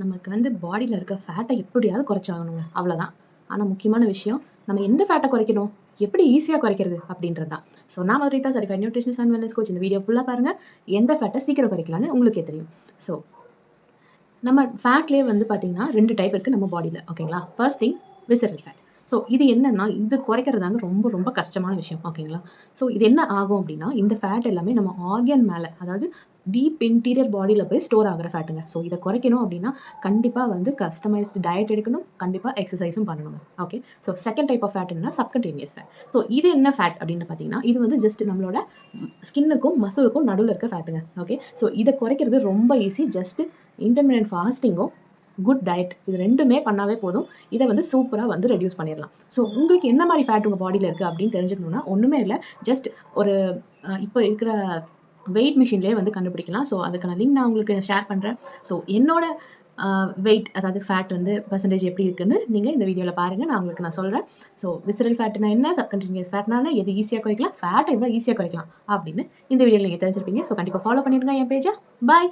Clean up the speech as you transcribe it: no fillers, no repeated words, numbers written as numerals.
நமக்கு வந்து பாடியில இருக்க ஃபேட்டை எப்படியாவது குறைச்சாகணுங்க. அவ்வளோதான். ஆனா முக்கியமான விஷயம், நம்ம எந்த ஃபேட்ட குறைக்கணும்? எப்படி ஈஸியா குறைக்கிறது? அப்படின்றது தான். ஸோ நான் மதுரைதா certified nutritionist and wellness coach. இந்த வீடியோ ஃபுல்லா பாருங்க. எந்த ஃபேட்ட சீக்கிரம் குறைக்கலாம்னு உங்களுக்கே தெரியும். ஸோ நம்ம ஃபேட்லயே வந்து பார்த்தீங்கன்னா 2 டைப் இருக்கு நம்ம பாடியில. ஓகேங்களா? First thing visceral fat. So இது என்னன்னா, இது குறைக்கிறதாங்க ரொம்ப ரொம்ப கஷ்டமான விஷயம். ஓகேங்களா? ஸோ இது என்ன ஆகும் அப்படின்னா, இந்த ஃபேட் எல்லாமே நம்ம ஆர்கன் மேல, அதாவது டீப் இன்டீரியர் பாடியில போய் ஸ்டோர் ஆகுற ஃபேட்டுங்க. ஸோ இத குறைக்கணும் அப்படின்னா, கண்டிப்பா வந்து கஸ்டமைஸ்டு டயட் எடுக்கணும். கண்டிப்பா எக்சர்சைஸும் பண்ணணுங்க. Okay. So second type of fat என்னன்னா சப்கன்டேனியஸ் ஃபேட். ஸோ இது என்ன ஃபேட் அப்படின்னு பார்த்தீங்கன்னா, இது வந்து ஜஸ்ட் நம்மளோட ஸ்கின்னுக்கும் மசிலுக்கும் நடுவுல இருக்க ஃபேட்டுங்க. ஓகே. ஸோ இத குறைக்கிறது ரொம்ப ஈஸி. ஜஸ்ட் இன்டர்மிட்டன்ட் ஃபாஸ்டிங்கும், குட் டயட் இது 2மே பண்ணாவே போதும். இத வந்து சூப்பரா வந்து ரெடியூஸ் பண்ணிரலாம். ஸோ உங்களுக்கு என்ன மாரி ஃபேட் உங்க பாடியில இருக்கு அப்படின்னு தெரிஞ்சுக்கணும்னா, ஒண்ணுமே இல்ல. ஜஸ்ட் ஒரு இப்ப இருக்கிற வெயிட் மிஷின்லயே வந்து கண்டுபிடிக்கலாம். ஸோ அதுக்கான லிங்க் நான் உங்களுக்கு ஷேர் பண்றேன். ஸோ என்னோட வெயிட் அதாவது ஃபேட் வந்து பெர்சன்டேஜ் எப்படி இருக்குன்னு நீங்க இந்த வீடியோல பாருங்க. நான் உங்களுக்கு சொல்றேன். ஸோ விசரல் ஃபேட்னா என்ன? சப்கன்டினியூஸ் ஃபேட்னா என்ன? எது ஈஸியா குறைக்கலாம்? ஃபேட்ட எவ்வளோ ஈஸியா குறைக்கலாம்? அப்படின்னு இந்த வீடியோல நீங்க தெரிஞ்சிருப்பீங்க. ஸோ கண்டிப்பா ஃபாலோ பண்ணிடுங்க என் பேஜ. பாய்.